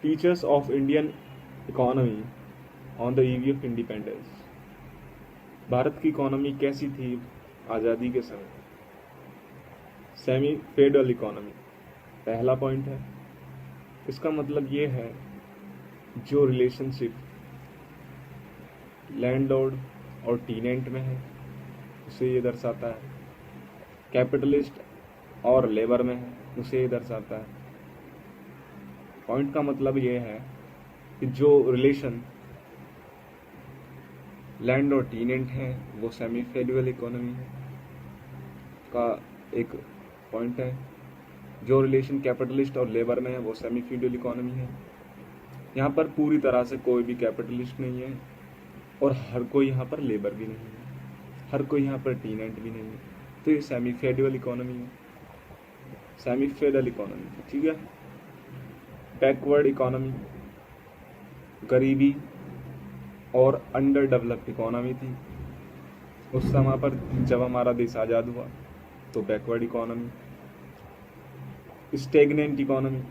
Features of Indian economy on the EV of independence. Bharat की economy कैसी थी आज़ादी के समय? सेमी फेडरल इकोनॉमी पहला पॉइंट है। इसका मतलब ये है जो रिलेशनशिप लैंडलॉर्ड और टीनेंट में है उसे ये दर्शाता है, कैपिटलिस्ट और लेबर में है उसे ये दर्शाता है। पॉइंट का मतलब ये है कि जो रिलेशन लैंड और टीनेंट है वो सेमी फेडरल इकोनॉमी का एक पॉइंट है। जो रिलेशन कैपिटलिस्ट और लेबर में है वो सेमी फेडरल इकोनॉमी है। यहाँ पर पूरी तरह से कोई भी कैपिटलिस्ट नहीं है और हर कोई यहाँ पर लेबर भी नहीं है, हर कोई यहाँ पर टीनेंट भी नहीं है, तो ये सेमी फेडरल इकोनॉमी है, सेमी फेडरल इकोनॉमी। ठीक है। बैकवर्ड इकोनॉमी गरीबी और अंडर डेवलप्ड इकोनॉमी थी उस समय पर जब हमारा देश आज़ाद हुआ, तो backward economy. Stagnant economy,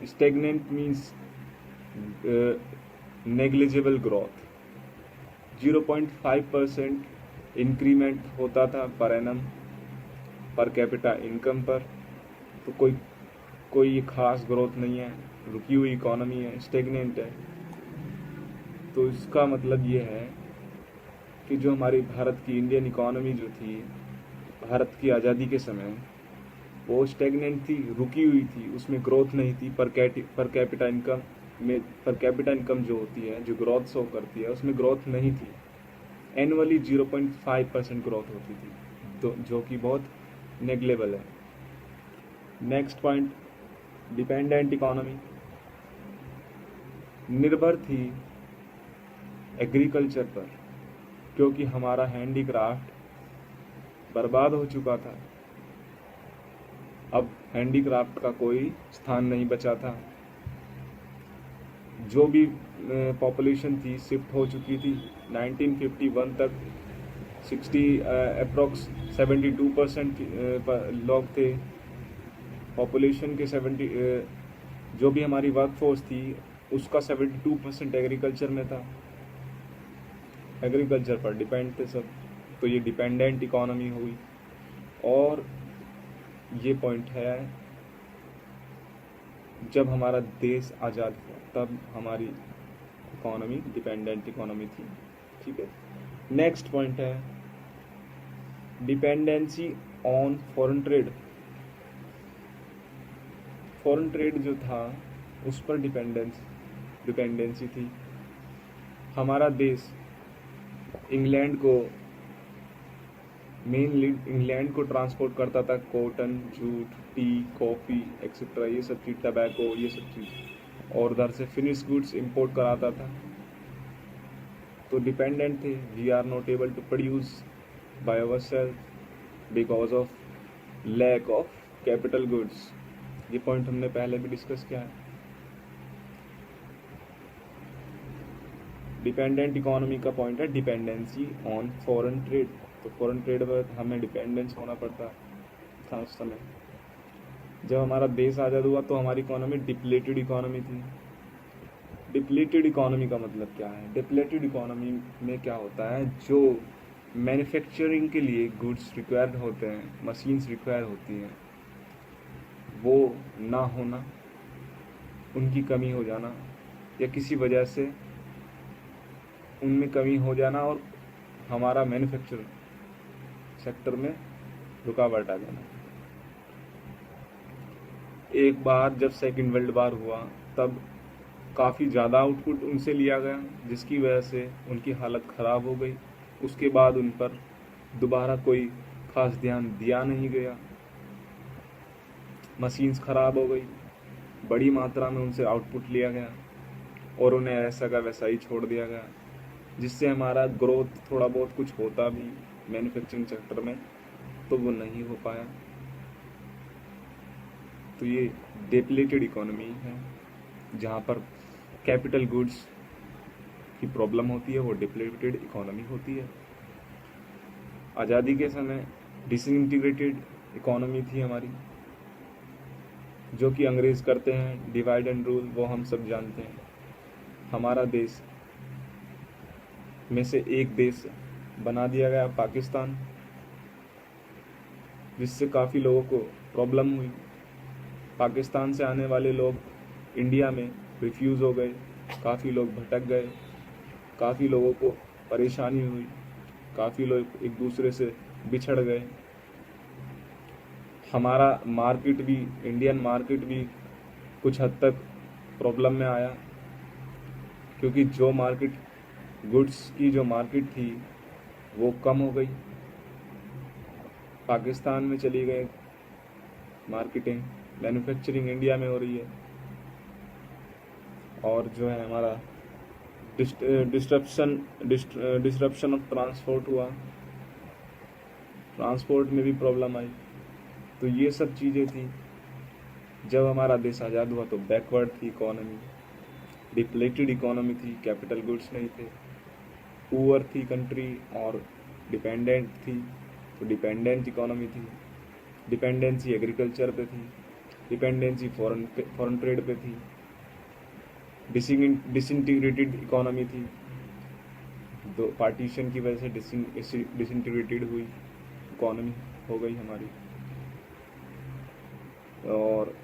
stagnant means negligible growth, 0.5% increment होता था per annum per capita income पर, तो कोई खास ग्रोथ नहीं है, रुकी हुई इकोनॉमी है, स्टेगनेंट है। तो इसका मतलब ये है कि जो हमारी भारत की इंडियन इकोनॉमी जो थी भारत की आज़ादी के समय, वो स्टेगनेंट थी, रुकी हुई थी, उसमें ग्रोथ नहीं थी। पर कैपिटा इनकम में, पर कैपिटा इनकम जो होती है, जो ग्रोथ शो करती है, उसमें ग्रोथ नहीं थी। एनुअली 0.5% ग्रोथ होती थी, तो जो कि बहुत नेग्लेबल है। नेक्स्ट पॉइंट, डिपेंडेंट इकोनॉमी निर्भर थी एग्रीकल्चर पर, क्योंकि हमारा हैंडीक्राफ्ट बर्बाद हो चुका था। अब हैंडीक्राफ्ट का कोई स्थान नहीं बचा था। जो भी पॉपुलेशन थी शिफ्ट हो चुकी थी। 1951 तक 72% लोग थे पॉपुलेशन के। 70 जो भी हमारी वर्कफोर्स थी उसका 72% एग्रीकल्चर में था, एग्रीकल्चर पर डिपेंड थे सब। तो ये डिपेंडेंट इकोनॉमी हुई। और ये पॉइंट है, जब हमारा देश आज़ाद हुआ तब हमारी इकोनॉमी डिपेंडेंट इकोनॉमी थी। ठीक है। नेक्स्ट पॉइंट है dependency on foreign trade. Foreign trade जो था उस पर डिपेंडेंसी थी। हमारा देश इंग्लैंड को ट्रांसपोर्ट करता था cotton, jute, T, coffee etcetera, ये सब चीज़, टबैको, ये सब चीज़, और उधर से फिनिश गुड्स इंपोर्ट कराता था। तो डिपेंडेंट थे। We are not able to produce by ourself because of lack of capital goods. ये पॉइंट हमने पहले भी डिस्कस किया है। डिपेंडेंट इकोनॉमी का पॉइंट है डिपेंडेंसी ऑन फॉरेन ट्रेड। तो फॉरेन ट्रेड पर हमें डिपेंडेंस होना पड़ता था उस समय। जब हमारा देश आज़ाद हुआ तो हमारी इकोनॉमी डिप्लेटेड इकोनॉमी थी। डिप्लेटेड इकोनॉमी का मतलब क्या है? डिप्लेटेड इकोनॉमी में क्या होता है, जो मैन्युफैक्चरिंग के लिए गुड्स रिक्वायर्ड होते हैं, मशीन्स रिक्वायर होती हैं, वो ना होना, उनकी कमी हो जाना, या किसी वजह से उनमें कमी हो जाना और हमारा मैन्युफैक्चर सेक्टर में रुकावट आ जाना। एक बार जब सेकंड वर्ल्ड वॉर हुआ तब काफ़ी ज़्यादा आउटपुट उनसे लिया गया, जिसकी वजह से उनकी हालत ख़राब हो गई। उसके बाद उन पर दोबारा कोई खास ध्यान दिया नहीं गया। मशीन्स ख़राब हो गई, बड़ी मात्रा में उनसे आउटपुट लिया गया और उन्हें ऐसा का वैसा ही छोड़ दिया गया, जिससे हमारा ग्रोथ थोड़ा बहुत कुछ होता भी मैन्युफैक्चरिंग सेक्टर में, तो वो नहीं हो पाया। तो ये डिप्लेटेड इकोनॉमी है, जहाँ पर कैपिटल गुड्स की प्रॉब्लम होती है, वो डिप्लेटेड इकोनॉमी होती है। आज़ादी के समय डिसइंटीग्रेटेड इकोनॉमी थी हमारी। जो कि अंग्रेज़ करते हैं, डिवाइड एंड रूल, वो हम सब जानते हैं। हमारा देश में से एक देश बना दिया गया पाकिस्तान, जिससे काफ़ी लोगों को प्रॉब्लम हुई। पाकिस्तान से आने वाले लोग इंडिया में रिफ्यूज़ हो गए, काफ़ी लोग भटक गए, काफ़ी लोगों को परेशानी हुई, काफ़ी लोग एक दूसरे से बिछड़ गए। हमारा मार्केट भी, इंडियन मार्केट भी कुछ हद तक प्रॉब्लम में आया, क्योंकि जो मार्केट, गुड्स की जो मार्केट थी वो कम हो गई, पाकिस्तान में चली गई मार्केटिंग, मैन्युफैक्चरिंग इंडिया में हो रही है। और जो है हमारा डिस्ट्रप्शन ऑफ ट्रांसपोर्ट हुआ, ट्रांसपोर्ट में भी प्रॉब्लम आई। तो ये सब चीज़ें थी। जब हमारा देश आज़ाद हुआ तो बैकवर्ड थी इकोनॉमी, डिप्लेटेड इकोनॉमी थी, कैपिटल गुड्स नहीं थे, पुअर थी कंट्री और डिपेंडेंट थी, तो डिपेंडेंट इकोनॉमी थी, डिपेंडेंसी एग्रीकल्चर पे थी, डिपेंडेंसी फॉरेन ट्रेड पे थी, डिसइंटीग्रेटेड इकोनॉमी थी, दो पार्टीशन की वजह से डिसइंटीग्रेटेड हुई इकोनॉमी हो गई हमारी। और